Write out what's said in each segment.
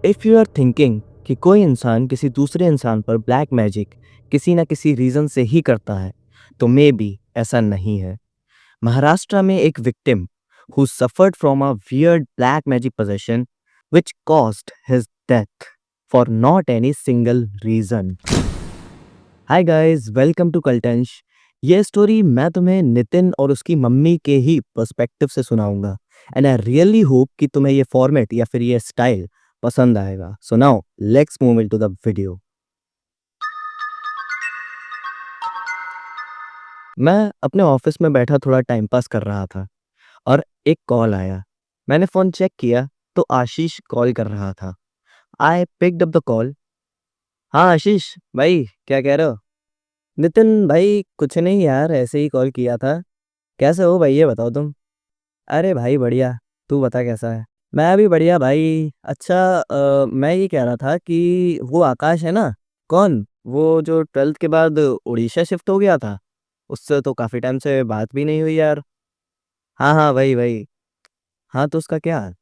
If you are thinking कि कोई इंसान किसी दूसरे इंसान पर ब्लैक मैजिक किसी ना किसी रीज़न से ही करता है, तो मे बी ऐसा नहीं है। महाराष्ट्र में एक victim who suffered from a weird black magic possession which caused his death for not any single reason. Hi guys, welcome to कल्टंश। ये स्टोरी मैं तुम्हें नितिन और उसकी मम्मी के ही पर्सपेक्टिव से सुनाऊंगा एंड आई रियली होप कि तुम्हें ये फॉर्मेट या फिर ये स्टाइल पसंद आएगा। So now let's move into the video. मैं अपने ऑफिस में बैठा थोड़ा टाइम पास कर रहा था और एक कॉल आया। मैंने फ़ोन चेक किया तो आशीष कॉल कर रहा था। I picked up the call. हाँ आशीष भाई, क्या कह रहे हो? नितिन भाई कुछ नहीं यार, ऐसे ही कॉल किया था। कैसे हो भाई, ये बताओ तुम? अरे भाई बढ़िया, तू बता कैसा है? मैं भी बढ़िया भाई। अच्छा, मैं ये कह रहा था कि वो आकाश है ना, कौन वो जो 12th के बाद उड़ीसा शिफ्ट हो गया था, उससे तो काफ़ी टाइम से बात भी नहीं हुई यार। हाँ हाँ, वही वही। हाँ तो उसका क्या हाल?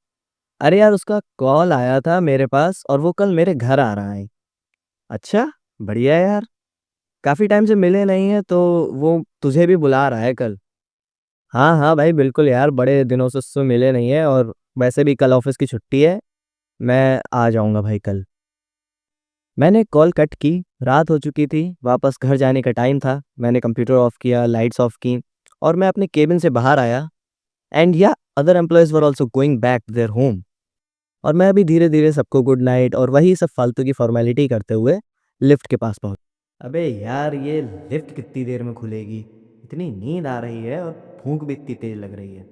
अरे यार उसका कॉल आया था मेरे पास और वो कल मेरे घर आ रहा है। अच्छा, बढ़िया है यार। काफ़ी टाइम से मिले नहीं है तो वो तुझे भी बुला रहा है कल। हाँ हाँ भाई बिल्कुल यार, बड़े दिनों से उससे मिले नहीं है और वैसे भी कल ऑफिस की छुट्टी है। मैं आ जाऊंगा भाई कल। मैंने कॉल कट की। रात हो चुकी थी, वापस घर जाने का टाइम था। मैंने कंप्यूटर ऑफ किया, लाइट्स ऑफ की और मैं अपने केबिन से बाहर आया। एंड या other employees were also going back to their home. और मैं भी धीरे धीरे सबको गुड नाइट और वही सब फालतू की फॉर्मेलिटी करते हुए लिफ्ट के पास पहुंच। अबे यार, ये लिफ्ट कितनी देर में खुलेगी? इतनी नींद आ रही है और भूख भी इतनी तेज लग रही है।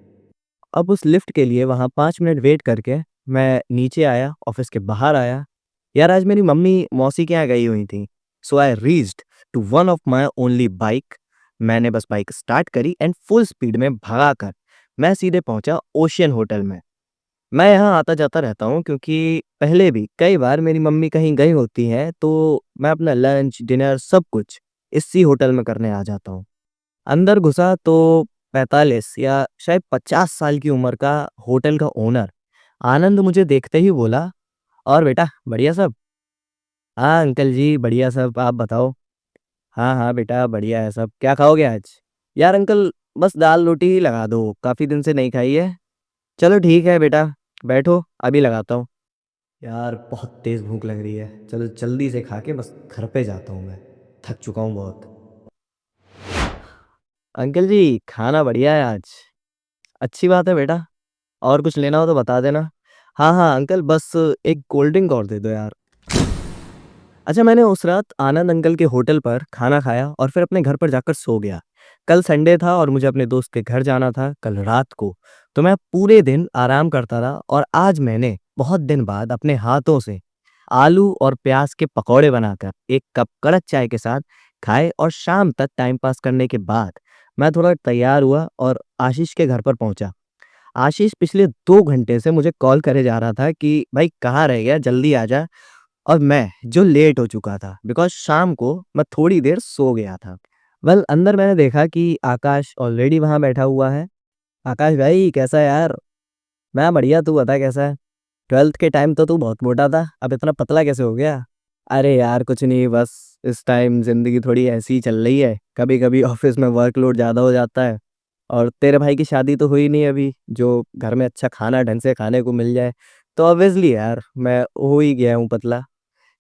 अब उस लिफ्ट के लिए वहाँ 5 मिनट वेट करके मैं नीचे आया, ऑफिस के बाहर आया। यार आज मेरी मम्मी मौसी के यहाँ गई हुई थी। So I reached to one of my only bike. मैंने बस बाइक स्टार्ट करी एंड फुल स्पीड में भगाकर मैं सीधे पहुंचा ओशियन होटल में। मैं यहाँ आता जाता रहता हूँ क्योंकि पहले भी कई बार मेरी मम्मी कहीं गई होती हैं तो मैं अपना लंच, डिनर सब कुछ इसी होटल में करने आ जाता हूँ। अंदर घुसा तो 45 या शायद 50 साल की उम्र का होटल का ओनर आनंद मुझे देखते ही बोला, और बेटा बढ़िया सब? हाँ अंकल जी बढ़िया सब, आप बताओ? हाँ हाँ बेटा बढ़िया है सब। क्या खाओगे आज? यार अंकल, बस दाल रोटी ही लगा दो, काफ़ी दिन से नहीं खाई है। चलो ठीक है बेटा, बैठो अभी लगाता हूँ। यार बहुत तेज़ भूख लग रही है, चलो जल्दी से खा के बस घर पे जाता हूँ, मैं थक चुका हूँ बहुत। अंकल जी खाना बढ़िया है आज। अच्छी बात है बेटा, और कुछ लेना हो तो बता देना। हाँ हाँ अंकल, बस एक कोल्ड ड्रिंक और दे दो यार। अच्छा, मैंने उस रात आनंद अंकल के होटल पर खाना खाया और फिर अपने घर पर जाकर सो गया। कल संडे था और मुझे अपने दोस्त के घर जाना था कल रात को। तो मैं पूरे दिन आराम करता रहा और आज मैंने बहुत दिन बाद अपने हाथों से आलू और प्याज के पकौड़े बनाकर एक कप कड़क चाय के साथ खाए और शाम तक टाइम पास करने के बाद मैं थोड़ा तैयार हुआ और आशीष के घर पर पहुंचा। आशीष पिछले 2 घंटे से मुझे कॉल करे जा रहा था कि भाई कहाँ रह गया, जल्दी आ जा। और मैं जो लेट हो चुका था बिकॉज़ शाम को मैं थोड़ी देर सो गया था। वेल अंदर मैंने देखा कि आकाश ऑलरेडी वहाँ बैठा हुआ है। आकाश भाई कैसा है यार? मैं बढ़िया, तू बता कैसा है? 12th के टाइम तो तू बहुत मोटा था, अब इतना पतला कैसे हो गया? अरे यार कुछ नहीं, बस इस टाइम ज़िंदगी थोड़ी ऐसी ही चल रही है। कभी-कभी ऑफ़िस में वर्कलोड ज़्यादा हो जाता है और तेरे भाई की शादी तो हुई नहीं अभी, जो घर में अच्छा खाना ढंग से खाने को मिल जाए। तो ऑब्वियसली यार मैं हो ही गया हूँ पतला।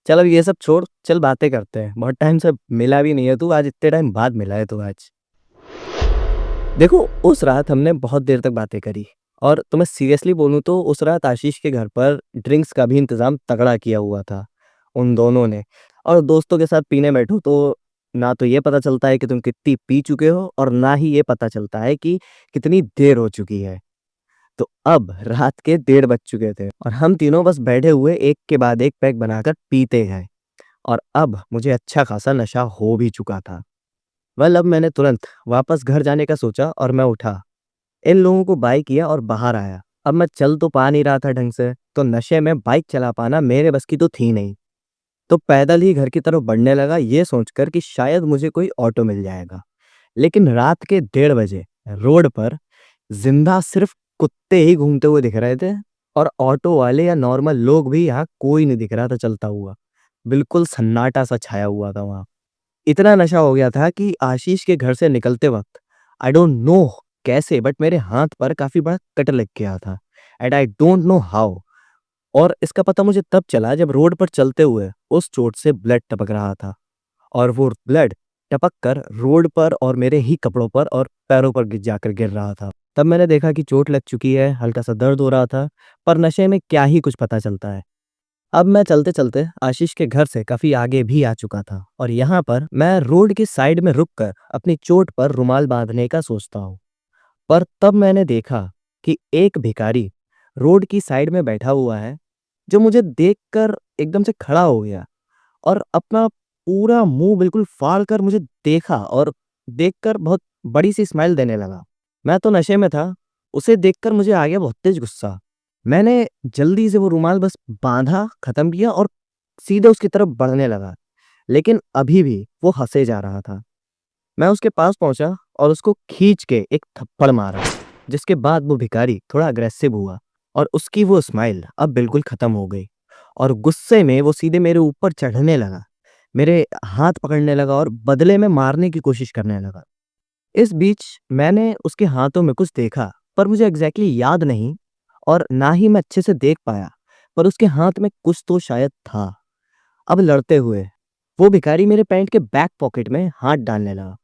चल अब ये सब छोड़, चल बातें करते हैं। बहुत टाइम से मिला भी नहीं है तू, आज इतने टाइम बाद मिला है तू आज। देखो, उस रात हमने बहुत देर तक बातें करी और तुम्हें सीरियसली बोलूँ तो उस रात आशीष के घर पर ड्रिंक्स का भी इंतज़ाम तगड़ा किया हुआ था, उन दोनों ने। और दोस्तों के साथ पीने बैठो तो ना तो ये पता चलता है कि तुम कितनी पी चुके हो और ना ही ये पता चलता है कि कितनी देर हो चुकी है। तो अब रात के 1:30 बज चुके थे और हम तीनों बस बैठे हुए एक के बाद एक पैग बनाकर पीते हैं। और अब मुझे अच्छा खासा नशा हो भी चुका था। वेल अब मैंने तुरंत वापस घर जाने का सोचा और मैं उठा, इन लोगों को बाय किया और बाहर आया। अब मैं चल तो पा नहीं रहा था ढंग से, तो नशे में बाइक चला पाना मेरे बस की तो थी नहीं। तो पैदल ही घर की तरफ बढ़ने लगा, ये सोचकर कि शायद मुझे कोई ऑटो मिल जाएगा। लेकिन रात के 1:30 बजे रोड पर जिंदा सिर्फ कुत्ते ही घूमते हुए दिख रहे थे और ऑटो वाले या नॉर्मल लोग भी यहाँ कोई नहीं दिख रहा था चलता हुआ। बिल्कुल सन्नाटा-सा छाया हुआ था वहाँ। इतना नशा हो गया था कि आशीष के घर से निकलते वक़्त आई डोंट नो कैसे बट मेरे हाथ पर काफ़ी बड़ा कट लग गया था and I don't know how. और इसका पता मुझे तब चला जब रोड पर चलते हुए उस चोट से ब्लड टपक रहा था और वो ब्लड टपक कर रोड पर और मेरे ही कपड़ों पर और पैरों पर जाकर गिर रहा था। तब मैंने देखा कि चोट लग चुकी है, हल्का सा दर्द हो रहा था, पर नशे में क्या ही कुछ पता चलता है। अब मैं चलते-चलते आशीष के घर से काफ़ी आगे भी आ चुका था और यहाँ पर मैं रोड की साइड में रुककर अपनी चोट पर रुमाल बांधने का सोचता हूँ। पर तब मैंने देखा कि एक भिखारी रोड की साइड में बैठा हुआ है, जो मुझे देखकर एकदम से खड़ा हो गया और अपना पूरा मुँह बिल्कुल फाड़ कर मुझे देखा और देखकर बहुत बड़ी-सी स्माइल देने लगा। मैं तो नशे में था, उसे देखकर मुझे आ गया बहुत तेज गुस्सा। मैंने जल्दी से वो रुमाल बस बाँधा, ख़त्म किया और सीधे उसकी तरफ बढ़ने लगा, लेकिन अभी भी वो हँसे जा रहा था। मैं उसके पास पहुँचा और उसको खींच के एक थप्पड़ मारा, जिसके बाद वो भिखारी थोड़ा अग्रेसिव हुआ और उसकी वो स्माइल अब बिल्कुल ख़त्म हो गई और गुस्से में वो सीधे मेरे ऊपर चढ़ने लगा, मेरे हाथ पकड़ने लगा और बदले में मारने की कोशिश करने लगा। इस बीच मैंने उसके हाथों में कुछ देखा, पर मुझे एग्ज़ैक्टली याद नहीं और ना ही मैं अच्छे से देख पाया, पर उसके हाथ में कुछ तो शायद था। अब लड़ते हुए वो भिखारी मेरे पैंट के बैक पॉकेट में हाथ डालने लगा।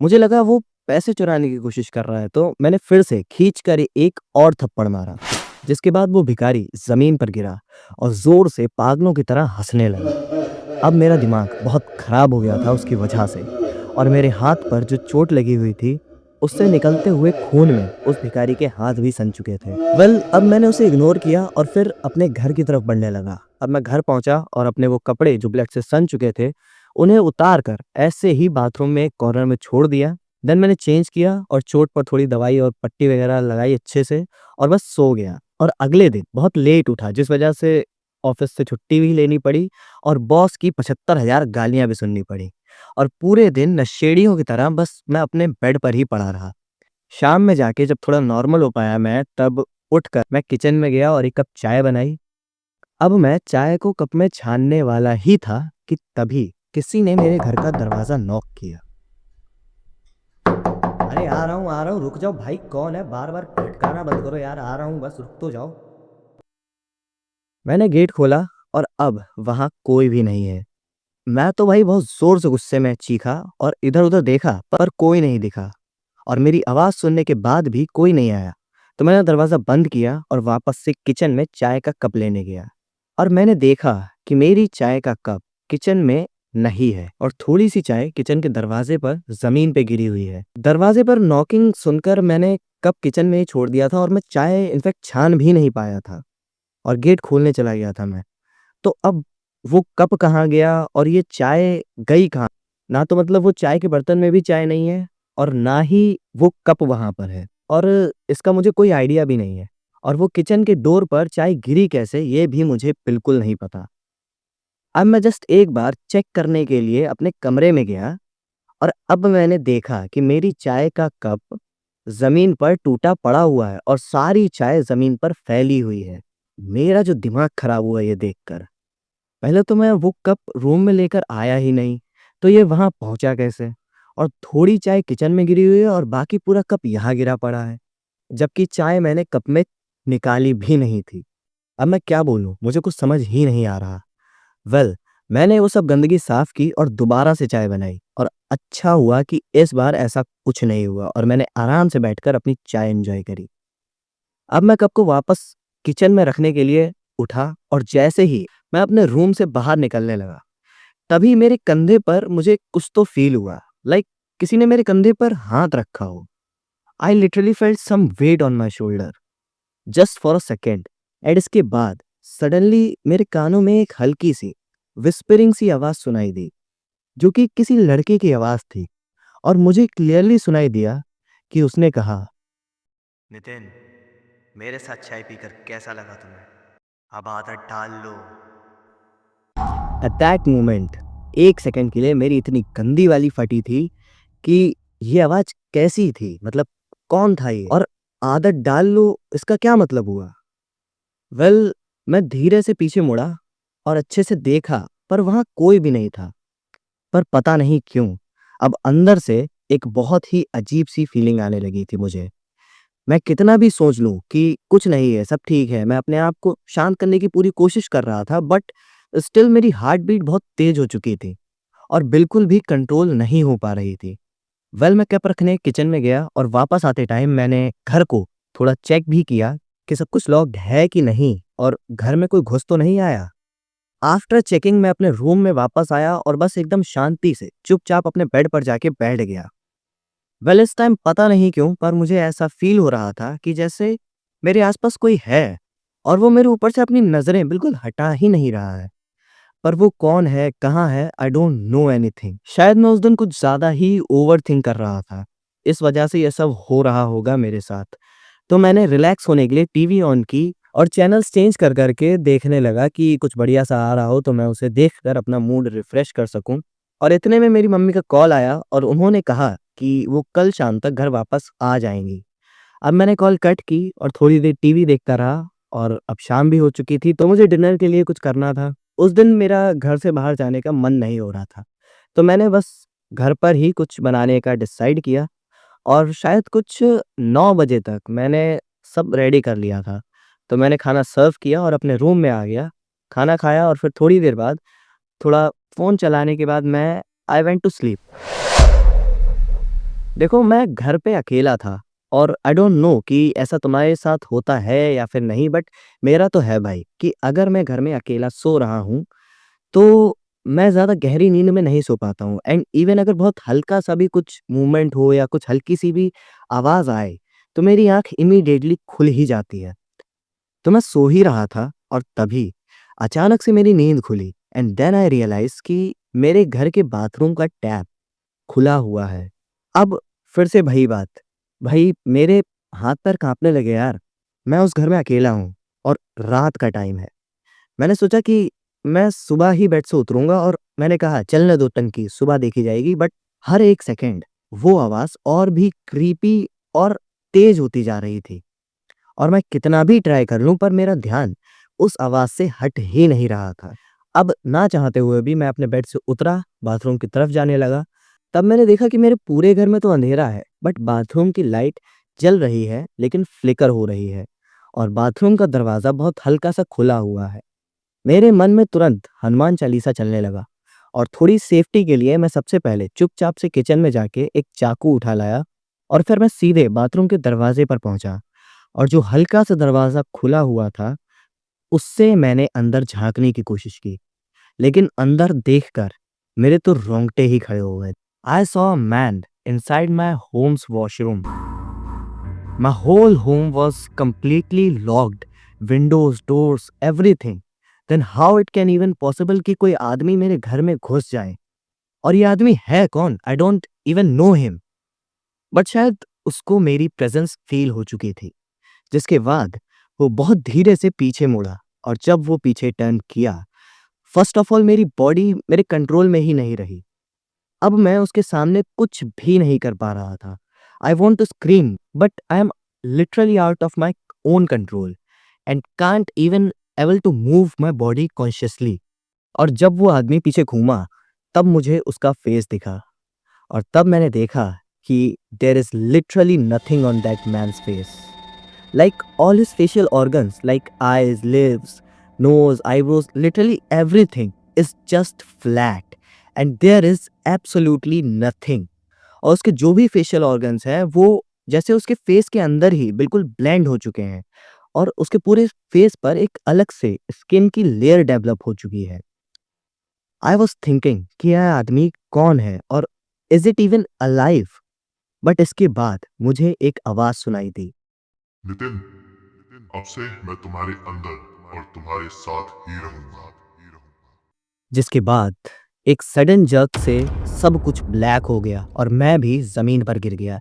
मुझे लगा वो पैसे चुराने की कोशिश कर रहा है, तो मैंने फिर से खींचकर एक और थप्पड़ मारा, जिसके बाद वो भिखारी ज़मीन पर गिरा और ज़ोर से पागलों की तरह हँसने लगा। अब मेरा दिमाग बहुत खराब हो गया था उसकी वजह से और मेरे हाथ पर जो चोट लगी हुई थी, उससे निकलते हुए खून में उस भिखारी के हाथ भी सन चुके थे। अब मैंने उसे इग्नोर किया और फिर अपने घर की तरफ बढ़ने लगा। अब मैं घर पहुंचा और अपने वो कपड़े जो ब्लड से सन चुके थे, उन्हें उतार कर ऐसे ही बाथरूम में एक कॉर्नर में छोड़ दिया। देन मैंने चेंज किया और चोट पर थोड़ी दवाई और पट्टी वगैरह लगाई अच्छे से और बस सो गया। और अगले दिन बहुत लेट उठा, जिस वजह से ऑफिस से छुट्टी भी लेनी पड़ी और बॉस की 75,000 गालियाँ भी सुननी पड़ी और पूरे दिन नशेड़ियों की तरह बस मैं अपने बेड पर ही पड़ा रहा। शाम में जाके जब थोड़ा नॉर्मल हो पाया मैं, तब उठकर मैं किचन में गया और एक कप चाय बनाई। अब मैं चाय को कप में छानने वाला ही था कि तभी किसी ने मेरे घर का दरवाज़ा नॉक किया। अरे आ रहा हूँ, रुक जाओ भाई, कौन है? बार-बार खटकाना बंद करो यार, आ रहा हूँ बस, रुक तो जाओ। मैंने गेट खोला और अब वहाँ कोई भी नहीं है। मैं तो भाई बहुत ज़ोर से गुस्से में चीखा और इधर-उधर देखा, पर कोई नहीं दिखा और मेरी आवाज़ सुनने के बाद भी कोई नहीं आया। तो मैंने दरवाज़ा बंद किया और वापस से किचन में चाय का कप लेने गया और मैंने देखा कि मेरी चाय का कप किचन में नहीं है और थोड़ी-सी चाय किचन के दरवाज़े पर ज़मीन पे गिरी हुई है। दरवाज़े पर नॉकिंग सुनकर मैंने कप किचन में ही छोड़ दिया था और मैं चाय इनफैक्ट छान भी नहीं पाया था और गेट खोलने चला गया था मैं। तो अब वो कप कहाँ गया और ये चाय गई कहाँ? ना तो मतलब वो चाय के बर्तन में भी चाय नहीं है और ना ही वो कप वहाँ पर है और इसका मुझे कोई आइडिया भी नहीं है और वो किचन के डोर पर चाय गिरी कैसे, ये भी मुझे बिल्कुल नहीं पता। अब मैं जस्ट एक बार चेक करने के लिए अपने कमरे में गया और अब मैंने देखा कि मेरी चाय का कप ज़मीन पर टूटा पड़ा हुआ है और सारी चाय ज़मीन पर फैली हुई है। मेरा जो दिमाग खराब हुआ ये देखकर। पहले तो मैं वो कप रूम में लेकर आया ही नहीं, तो ये वहाँ पहुँचा कैसे? और थोड़ी चाय किचन में गिरी हुई है और बाकी पूरा कप यहाँ गिरा पड़ा है, जबकि चाय मैंने कप में निकाली भी नहीं थी। अब मैं क्या बोलूँ? मुझे कुछ समझ ही नहीं आ रहा। वेल, मैंने वो सब गंदगी साफ की और दोबारा से चाय बनाई और अच्छा हुआ कि इस बार ऐसा कुछ नहीं हुआ और मैंने आराम से बैठकर अपनी चाय एन्जॉय करी। अब मैं कप को वापस किचन में रखने के लिए उठा और जैसे ही मैं अपने रूम से बाहर निकलने लगा, तभी मेरे कंधे पर मुझे कुछ तो फ़ील हुआ, लाइक किसी ने मेरे कंधे पर हाथ रखा हो। I literally felt some weight on my shoulder just for a second and इसके बाद सडनली मेरे कानों में एक हल्की-सी व्हिस्परिंग सी आवाज़ सुनाई दी, जो कि किसी लड़के की आवाज़ थी और मुझे क्लियरली सुनाई दिया कि उसने कहा, नितिन, मेरे साथ चाय पीकर कैसा लगा तुम्हें? अब आदत डाल लो। एट दैट मोमेंट 1 सेकंड के लिए मेरी इतनी गंदी वाली फटी थी कि ये आवाज़ कैसी थी? मतलब कौन था ये? और आदत डाल लो इसका क्या मतलब हुआ? वेल मैं धीरे से पीछे मुड़ा और अच्छे से देखा, पर वहाँ कोई भी नहीं था। पर पता नहीं क्यों, अब अंदर से एक बहुत ही अजीब-सी फीलिंग आने लगी थी मुझे। मैं कितना भी सोच लूँ कि कुछ नहीं है, सब ठीक है, मैं अपने आप को शांत करने की पूरी कोशिश कर रहा था, बट स्टिल मेरी हार्ट बीट बहुत तेज़ हो चुकी थी और बिल्कुल भी कंट्रोल नहीं हो पा रही थी। वेल मैं कप रखने किचन में गया और वापस आते टाइम मैंने घर को थोड़ा चेक भी किया कि सब कुछ लॉक्ड है कि नहीं और घर में कोई घुस तो नहीं आया। आफ्टर चेकिंग मैं अपने रूम में वापस आया और बस एकदम शांति से चुपचाप अपने बेड पर जाके बैठ गया। वेल इस टाइम पता नहीं क्यों पर मुझे ऐसा फील हो रहा था कि जैसे मेरे आसपास कोई है और वो मेरे ऊपर से अपनी नज़रें बिल्कुल हटा ही नहीं रहा है। पर वो कौन है, कहाँ है, आई डोंट नो एनीथिंग। शायद मैं उस दिन कुछ ज़्यादा ही ओवरथिंक कर रहा था। इस वजह से ये सब हो रहा होगा मेरे साथ। तो मैंने रिलैक्स होने के लिए टीवी ऑन की और चैनल्स चेंज कर के देखने लगा कि कुछ बढ़िया सा आ रहा हो तो मैं उसे देखकर अपना मूड रिफ्रेश कर सकूँ। और इतने में मेरी मम्मी का कॉल आया और उन्होंने कहा कि वो कल शाम तक घर वापस आ जाएँगी। अब मैंने कॉल कट की और थोड़ी देर टीवी देखता रहा और अब शाम भी हो चुकी थी तो मुझे डिनर के लिए कुछ करना था। उस दिन मेरा घर से बाहर जाने का मन नहीं हो रहा था। तो मैंने बस घर पर ही कुछ बनाने का डिसाइड किया और शायद कुछ 9 बजे तक मैंने सब रेडी कर लिया था। तो मैंने खाना सर्व किया और अपने रूम में आ गया। खाना खाया और फिर थोड़ी देर बाद थोड़ा फ़ोन चलाने के बाद मैं आई वेंट टू स्लीप। देखो मैं घर पे अकेला था और आई डोंट नो कि ऐसा तुम्हारे साथ होता है या फिर नहीं, बट मेरा तो है भाई कि अगर मैं घर में अकेला सो रहा हूँ तो मैं ज़्यादा गहरी नींद में नहीं सो पाता हूँ एंड इवन अगर बहुत हल्का-सा भी कुछ मूवमेंट हो या कुछ हल्की-सी भी आवाज़ आए, तो मेरी आँख इमीडिएटली खुल ही जाती है। तो मैं सो ही रहा था और तभी अचानक से मेरी नींद खुली एंड देन आई रियलाइज़ कि मेरे घर के बाथरूम का टैप खुला हुआ है। अब फिर से वही बात, भई मेरे हाथ-पैर काँपने लगे यार। मैं उस घर में अकेला हूँ और रात का टाइम है। मैंने सोचा कि मैं सुबह ही बेड से उतरूँगा और मैंने कहा चलने दो टंकी, सुबह देखी जाएगी, बट हर एक सेकंड वो आवाज़ और भी क्रीपी और तेज़ होती जा रही थी और मैं कितना भी ट्राई कर लूँ पर मेरा ध्यान उस आवाज़ से हट ही नहीं रहा था। अब ना चाहते हुए भी मैं अपने बेड से उतरा, बाथरूम की तरफ जाने लगा। तब मैंने देखा कि मेरे पूरे घर में तो अंधेरा है, बट बाथरूम की लाइट जल रही है लेकिन फ्लिकर हो रही है और बाथरूम का दरवाज़ा बहुत हल्का-सा खुला हुआ है। मेरे मन में तुरंत हनुमान चालीसा चलने लगा और थोड़ी सेफ्टी के लिए मैं सबसे पहले चुपचाप से किचन में जाके एक चाकू उठा लाया और फिर मैं सीधे बाथरूम के दरवाजे पर पहुंचा और जो हल्का सा दरवाज़ा खुला हुआ था, उससे मैंने अंदर झाँकने की कोशिश की, लेकिन अंदर देखकर मेरे तो रोंगटे ही खड़े हो गए। I saw a man inside my home's washroom. My whole home was completely locked, windows, doors, everything. Then how it can even possible कि कोई आदमी मेरे घर में घुस जाए? और ये आदमी है कौन? I don't even know him. But शायद उसको मेरी प्रेज़ेंस फ़ील हो चुकी थी। जिसके बाद वो बहुत धीरे से पीछे मुड़ा और जब वो पीछे टर्न किया, फर्स्ट ऑफ ऑल मेरी बॉडी मेरे कंट्रोल में ही नहीं रही। अब मैं उसके सामने कुछ भी नहीं कर पा रहा था। I want to scream but I am literally out of my own control and can't even able to move my body consciously. और जब वो आदमी पीछे घूमा, तब मुझे उसका फेस दिखा और तब मैंने देखा कि there is literally nothing on that man's face. Like all his facial organs, like eyes, lips, nose, eyebrows, literally everything is just flat and there is absolutely nothing. और उसके जो भी फेशियल ऑर्गन्स हैं वो जैसे उसके फेस के अंदर ही बिल्कुल ब्लेंड हो चुके हैं और उसके पूरे फेस पर एक अलग से स्किन की लेयर डेवलप हो चुकी है। आई वॉज थिंकिंग कि यह आदमी कौन है और is it even alive? But इसके बाद मुझे एक आवाज सुनाई दी। नितिन, अब से मैं तुम्हारे अंदर और तुम्हारे साथ ही रहूंगा। जिसके बाद एक सडन जर्क से सब कुछ ब्लैक हो गया और मैं भी जमीन पर गिर गया।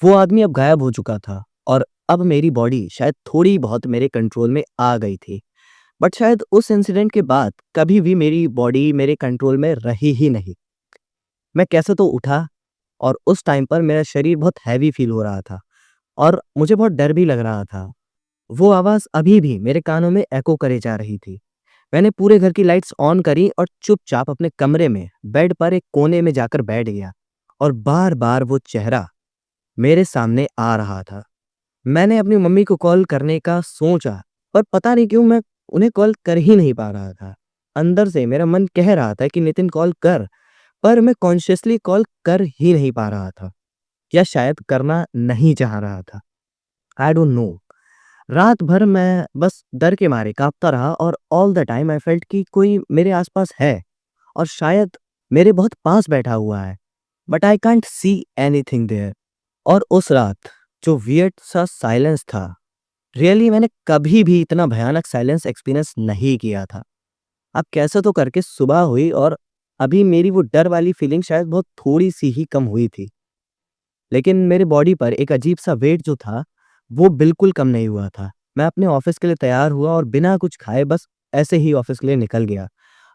वो आदमी अब गायब हो चुका था और अब मेरी बॉडी शायद थोड़ी बहुत मेरे कंट्रोल में आ गई थी। बट शायद उस इंसिडेंट के बाद कभी भी मेरी बॉडी मेरे कंट्रोल में रही ही नहीं। मैं कैसे तो उठा और उस टाइम पर मेरा शरीर बहुत हैवी फील हो रहा था और मुझे बहुत डर भी लग रहा था। वो आवाज़ अभी भी मेरे कानों में एको करे जा रही थी। मैंने पूरे घर की लाइट्स ऑन करी और चुपचाप अपने कमरे में बेड पर एक कोने में जाकर बैठ गया और बार-बार वो चेहरा मेरे सामने आ रहा था। मैंने अपनी मम्मी को कॉल करने का सोचा, पर पता नहीं क्यों मैं उन्हें कॉल कर ही नहीं पा रहा था। अंदर से मेरा मन कह रहा था कि नितिन कॉल कर, पर मैं कॉन्शियसली कॉल कर ही नहीं पा रहा था, या शायद करना नहीं चाह रहा था। I don't know. रात भर मैं बस डर के मारे काँपता रहा और all the time I felt कि कोई मेरे आस-पास है और शायद मेरे बहुत पास बैठा हुआ है, but I can't see anything there. और उस रात जो वियर्ड सा साइलेंस था, रियली मैंने कभी भी इतना भयानक साइलेंस एक्सपीरियंस नहीं किया था। अब कैसे तो करके सुबह हुई और अभी मेरी वो डर वाली फीलिंग शायद बहुत थोड़ी-सी ही कम हुई थी। लेकिन मेरे बॉडी पर एक अजीब-सा वेट जो था, वो बिल्कुल कम नहीं हुआ था। मैं अपने ऑफ़िस के लिए तैयार हुआ और बिना कुछ खाए बस ऐसे ही ऑफ़िस के लिए निकल गया।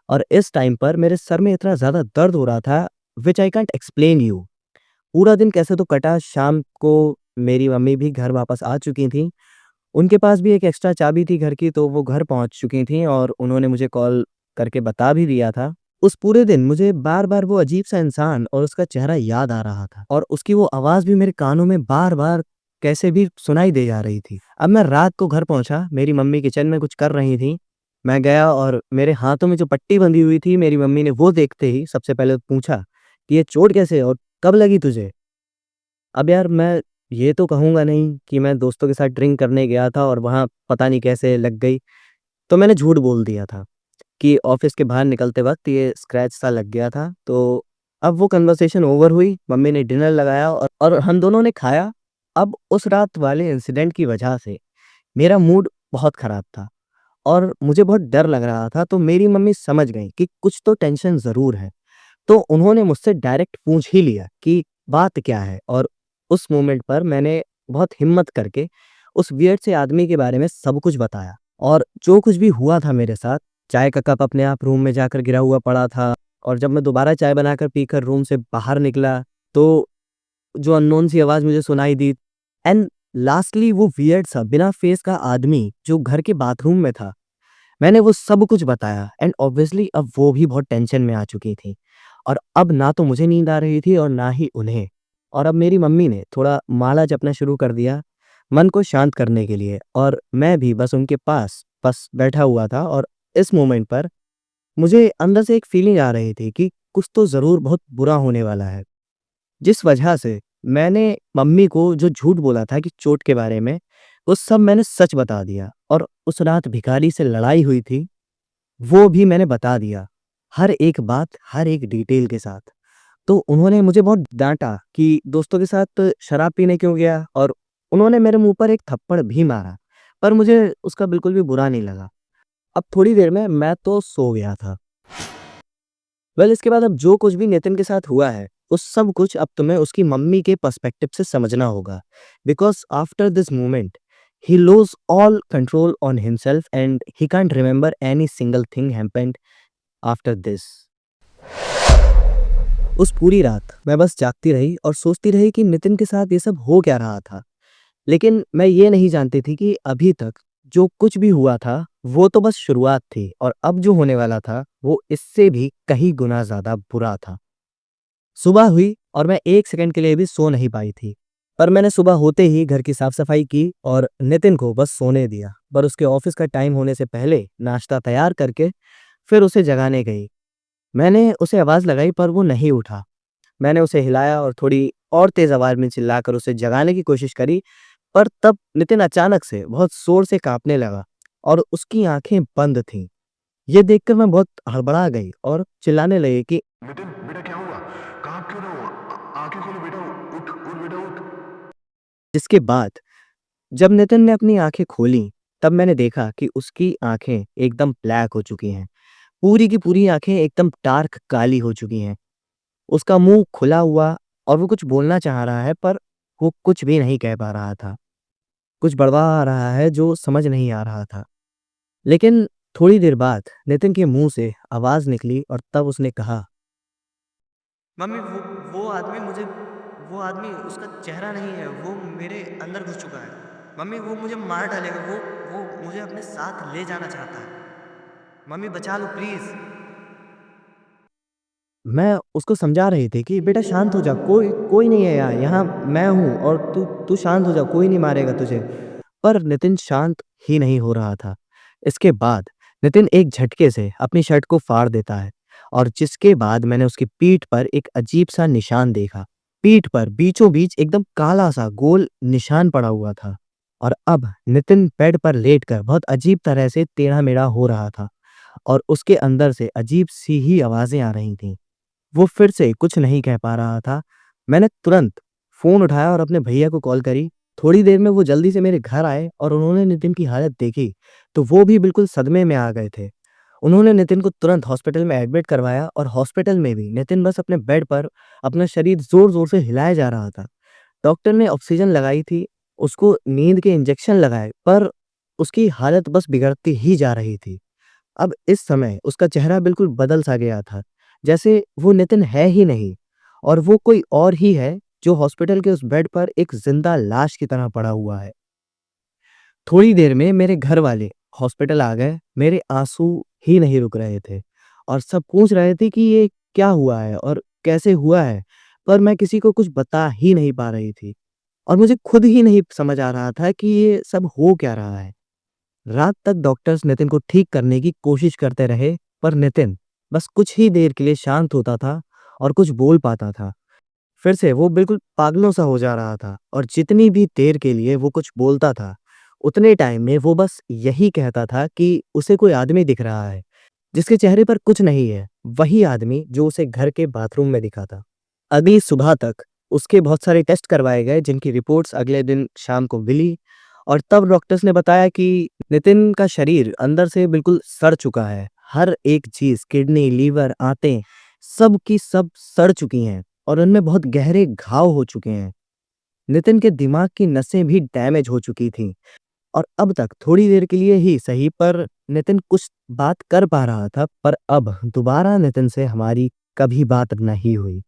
और इस टाइम पर मेरे सर में इतना ज़्यादा दर्द हो रहा था, which I can't explain you. पूरा दिन कैसे तो कटा, शाम को मेरी मम्मी भी घर वापस आ चुकी थीं। उनके पास भी एक एक्स्ट्रा चाबी थी घर की, तो वो घर पहुँच चुकी थीं और उन्होंने मुझे कॉल करके बता भी दिया था। उस पूरे दिन मुझे बार-बार वो अजीब-सा इंसान और उसका चेहरा याद आ रहा था और उसकी वो आवाज़ भी मेरे कानों में बार-बार कैसे भी सुनाई दे जा रही थी। अब मैं रात को घर पहुँचा, मेरी मम्मी किचन में कुछ कर रही थीं। मैं गया और मेरे हाथों में जो पट्टी बंधी हुई थी, मेरी मम्मी ने वो देखते ही सबसे पहले पूछा कि, "ये चोट कैसे और कब लगी तुझे?" अब यार मैं ये तो कहूँगा नहीं कि मैं दोस्तों के साथ ड्रिंक करने गया था और वहाँ पता नहीं कैसे लग गई। तो मैंने झूठ बोल दिया था कि ऑफ़िस के बाहर निकलते वक़्त ये स्क्रैच सा लग गया था। तो अब वो कन्वर्सेशन ओवर हुई, मम्मी ने डिनर लगाया और हम दोनों ने खाया। अब उस रात वाले इंसिडेंट की वजह से मेरा मूड बहुत ख़राब था और मुझे बहुत डर लग रहा था, तो मेरी मम्मी समझ गईं कि कुछ तो टेंशन ज़रूर है। तो उन्होंने मुझसे डायरेक्ट पूछ ही लिया कि बात क्या है? और उस मोमेंट पर मैंने बहुत हिम्मत करके उस वियर्ड से आदमी के बारे में सब कुछ बताया और जो कुछ भी हुआ था मेरे साथ, चाय का कप अपने आप रूम में जाकर गिरा हुआ पड़ा था और जब मैं दोबारा चाय बनाकर पीकर रूम से बाहर निकला, तो जो अननोन सी आवाज़ मुझे सुनाई दी एंड लास्टली वो वियर्ड सा बिना फेस का आदमी जो घर के बाथरूम में था। मैंने वो सब कुछ बताया एंड ऑब्वियसली अब वो भी बहुत टेंशन में आ चुकी थी और अब ना तो मुझे नींद आ रही थी और ना ही उन्हें। और अब मेरी मम्मी ने थोड़ा माला जपना शुरू कर दिया मन को शांत करने के लिए और मैं भी बस उनके पास बस बैठा हुआ था और इस मोमेंट पर मुझे अंदर से एक फीलिंग आ रही थी कि कुछ तो ज़रूर बहुत बुरा होने वाला है। जिस वजह से मैंने मम्मी को जो झूठ बोला था कि चोट के बारे में, वो सब मैंने सच बता दिया और उस रात भिखारी से लड़ाई हुई थी, वो भी मैंने बता दिया। हर एक बात, हर एक डिटेल के साथ। तो उन्होंने मुझे बहुत डाँटा कि दोस्तों के साथ शराब पीने क्यों गया और उन्होंने मेरे मुँह पर एक थप्पड़ भी मारा, पर मुझे उसका बिल्कुल भी बुरा नहीं लगा। अब थोड़ी देर में मैं तो सो गया था। इसके बाद अब जो कुछ भी नितिन के साथ हुआ है, उस सब कुछ अब तुम्हें उसकी मम्मी के पर्सपेक्टिव से समझना होगा। Because after this moment, he loose all control on himself and he can't remember any single thing happened after this. उस पूरी रात मैं बस जागती रही और सोचती रही कि नितिन के साथ ये सब हो क्या रहा था। लेकिन मैं ये नहीं जानती थी कि अभी तक जो कुछ भी हुआ था, वो तो बस शुरुआत थी और अब जो होने वाला था, वो इससे भी कहीं गुना ज़्यादा बुरा था। सुबह हुई और मैं 1 सेकंड के लिए भी सो नहीं पाई थी। पर मैंने सुबह होते ही घर की साफ-सफाई की और नितिन को बस सोने दिया। पर उसके ऑफ़िस का टाइम होने से पहले नाश्ता तैयार करके फिर उसे जगाने गई। मैंने उसे आवाज़ लगाई पर वो नहीं उठा। मैंने उसे हिलाया और थोड़ी और तेज़ आवाज़ में चिल्लाकर उसे जगाने की कोशिश करी, पर तब नितिन अचानक से बहुत ज़ोर से काँपने लगा और उसकी आँखें बंद थीं। ये देखकर मैं बहुत हड़बड़ा गई और चिल्लाने लगी कि नितिन बेटा क्या हुआ? कहाँ क्यों ना हो? आंखें खोलो बेटा, उठ उठ बेटा उठ। जिसके बाद जब नितिन ने अपनी आँखें खोलीं, तब मैंने देखा कि उसकी आँखें एकदम ब्लैक हो चुकी हैं। पूरी की पूरी आँखें एकदम डार्क काली हो चुकी हैं। उसका मुँह खुला हुआ और वो कुछ बोलना चाह रहा है पर वो कुछ भी नहीं कह पा रहा था। कुछ बड़बड़ा रहा है जो समझ नहीं आ रहा था। लेकिन थोड़ी देर बाद नितिन के मुँह से आवाज़ निकली और तब उसने कहा, "मम्मी वो आदमी उसका चेहरा नहीं है, वो मेरे अंदर घुस चुका है।" मम्मी वो मुझे मार डालेगा, वो मुझे अपने साथ ले जाना चाहता है। मम्मी बचा लो प्लीज़। मैं उसको समझा रही थी कि बेटा शांत हो जा, कोई कोई नहीं है यहाँ मैं हूँ और तू तू शांत हो जा, कोई नहीं मारेगा तुझे। पर नितिन शांत ही नहीं हो रहा था। इसके बाद नितिन एक झटके से अपनी शर्ट को फाड़ देता है और जिसके बाद मैंने उसकी पीठ पर एक अजीब-सा निशान देखा। पीठ पर बीचों-बीच एकदम काला-सा गोल निशान पड़ा हुआ था और अब नितिन बेड पर लेटकर बहुत अजीब तरह से टेढ़ा-मेढ़ा हो रहा था और उसके अंदर से अजीब-सी ही आवाज़ें आ रही थीं। वो फिर से कुछ नहीं कह पा रहा था। मैंने तुरंत फ़ोन उठाया और अपने भैया को कॉल करी। थोड़ी देर में वो जल्दी से मेरे घर आए और उन्होंने नितिन की हालत देखी, तो वो भी बिल्कुल सदमे में आ गए थे। उन्होंने नितिन को तुरंत हॉस्पिटल में एडमिट करवाया और हॉस्पिटल में भी नितिन बस अपने बेड पर अपना शरीर ज़ोर-ज़ोर से हिलाए जा रहा था। डॉक्टर ने ऑक्सीजन लगाई थी, उसको नींद के इंजेक्शन लगाए, पर उसकी हालत बस बिगड़ती ही जा रही थी। अब इस समय उसका चेहरा बिल्कुल बदल-सा गया था, जैसे वो नितिन है ही नहीं और वो कोई और ही है जो हॉस्पिटल के उस बेड पर एक ज़िंदा लाश की तरह पड़ा हुआ है। थोड़ी देर में मेरे घर वाले हॉस्पिटल आ गए, मेरे आँसू ही नहीं रुक रहे थे और सब पूछ रहे थे कि ये क्या हुआ है और कैसे हुआ है? पर मैं किसी को कुछ बता ही नहीं पा रही थी और मुझे खुद ही नहीं समझ आ रहा था कि ये सब हो क्या रहा है। रात तक डॉक्टर्स नितिन को ठीक करने की कोशिश करते रहे, पर नितिन बस कुछ ही देर के लिए शांत होता था और कुछ बोल पाता था। फिर से वो बिल्कुल पागलों सा हो जा रहा था और जितनी भी देर के लिए वो कुछ बोलता था, उतने टाइम में वो बस यही कहता था कि उसे कोई आदमी दिख रहा है, जिसके चेहरे पर कुछ नहीं है, वही आदमी जो उसे घर के बाथरूम में दिखा था। अगली सुबह तक उसके बहुत सारे टेस्ट करवाए गए जिनकी रिपोर्ट्स अगले दिन शाम को मिली और तब डॉक्टर्स ने बताया कि नितिन का शरीर अंदर से बिल्कुल सड़ चुका है। हर एक चीज़ किडनी, लीवर, आंतें सब की सब सड़ चुकी हैं और उनमें बहुत गहरे घाव हो चुके हैं। नितिन के दिमाग की नसें भी डैमेज हो चुकी थीं और अब तक थोड़ी देर के लिए ही सही पर नितिन कुछ बात कर पा रहा था, पर अब दोबारा नितिन से हमारी कभी बात नहीं हुई।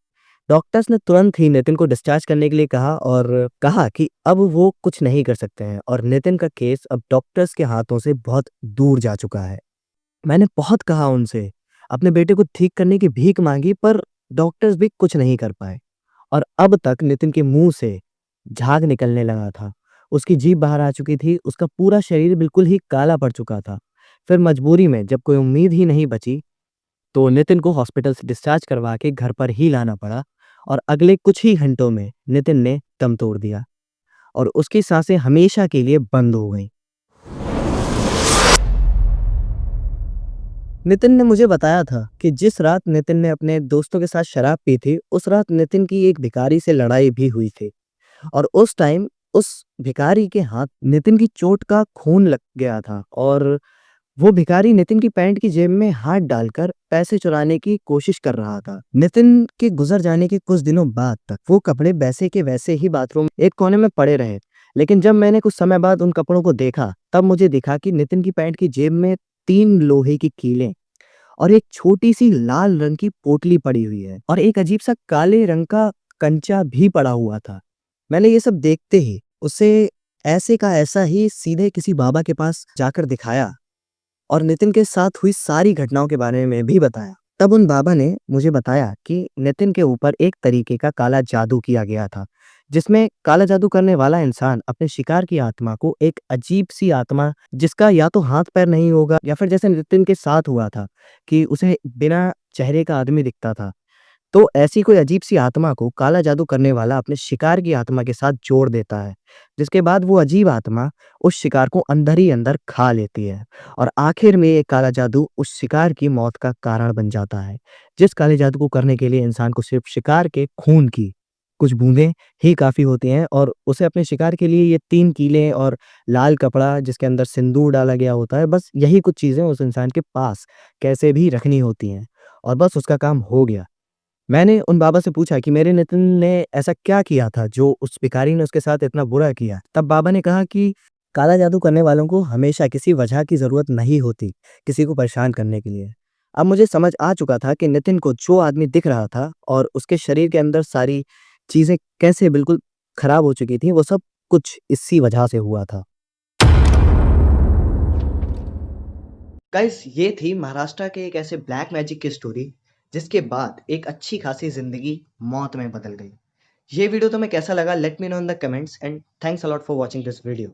डॉक्टर्स ने तुरंत ही नितिन को डिस्चार्ज करने के लिए कहा और कहा कि अब वो कुछ नहीं कर सकते हैं और नितिन का केस अब डॉक्टर्स के हाथों से बहुत दूर जा चुका है। मैंने बहुत कहा उनसे, अपने बेटे को ठीक करने की भीख मांगी पर डॉक्टर्स भी कुछ नहीं कर पाए और अब तक नितिन के मुंह से झाग निकलने लगा था। उसकी जीभ बाहर आ चुकी थी, उसका पूरा शरीर बिल्कुल ही काला पड़ चुका था। फिर मजबूरी में जब कोई उम्मीद ही नहीं बची तो नितिन को हॉस्पिटल से डिस्चार्ज करवा के घर पर ही लाना पड़ा और अगले कुछ ही घंटों में नितिन ने दम तोड़ दिया और उसकी सांसें हमेशा के लिए बंद हो गईं। नितिन ने मुझे बताया था कि जिस रात नितिन ने अपने दोस्तों के साथ शराब पी थी, उस रात नितिन की एक भिखारी से लड़ाई भी हुई थी और उस टाइम उस भिखारी के हाथ नितिन की चोट का खून लग गया था और वो भिखारी नितिन की पैंट की जेब में हाथ डालकर पैसे चुराने की कोशिश कर रहा था। नितिन के गुजर जाने के कुछ दिनों बाद तक वो कपड़े वैसे के वैसे ही बाथरूम एक कोने में पड़े रहे। लेकिन जब मैंने कुछ समय बाद उन कपड़ों को देखा, तब मुझे दिखा कि नितिन की पैंट की जेब में 3 लोहे की कीलें और एक छोटी-सी लाल रंग की पोटली पड़ी हुई है और एक अजीब-सा काले रंग का कंचा भी पड़ा हुआ था। मैंने ये सब देखते ही उसे ऐसे का ऐसा ही सीधे किसी बाबा के पास जाकर दिखाया और नितिन के साथ हुई सारी घटनाओं के बारे में भी बताया। तब उन बाबा ने मुझे बताया कि नितिन के ऊपर एक तरीके का काला जादू किया गया था, जिसमें काला जादू करने वाला इंसान अपने शिकार की आत्मा को एक अजीब-सी आत्मा जिसका या तो हाथ-पैर नहीं होगा या फिर जैसे नितिन के साथ हुआ था कि उसे बिना चेहरे का आदमी दिखता था। तो ऐसी कोई अजीब-सी आत्मा को काला जादू करने वाला अपने शिकार की आत्मा के साथ जोड़ देता है, जिसके बाद वो अजीब आत्मा उस शिकार को अंदर ही अंदर खा लेती है और आखिर में ये काला जादू उस शिकार की मौत का कारण बन जाता है। जिस काले जादू को करने के लिए इंसान को सिर्फ़ शिकार के खून की कुछ बूँदें ही काफ़ी होती हैं और उसे अपने शिकार के लिए ये 3 कीलें और लाल कपड़ा जिसके अंदर सिंदूर डाला गया होता है, बस यही कुछ चीज़ें उस इंसान के पास कैसे भी रखनी होती हैं और बस उसका काम हो गया। मैंने उन बाबा से पूछा कि मेरे नितिन ने ऐसा क्या किया था जो उस भिखारी ने उसके साथ इतना बुरा किया? तब बाबा ने कहा कि काला जादू करने वालों को हमेशा किसी वजह की ज़रूरत नहीं होती, किसी को परेशान करने के लिए। अब मुझे समझ आ चुका था कि नितिन को जो आदमी दिख रहा था और उसके शरीर के अंदर सारी चीज़ें कैसे बिल्कुल खराब हो चुकी थी, वो सब कुछ इसी वजह से हुआ था। गाइस, ये थी महाराष्ट्र के एक ऐसे ब्लैक मैजिक की स्टोरी जिसके बाद एक अच्छी खासी जिंदगी मौत में बदल गई। ये वीडियो तुम्हें कैसा लगा? Let me know in the comments and thanks a lot for watching this video.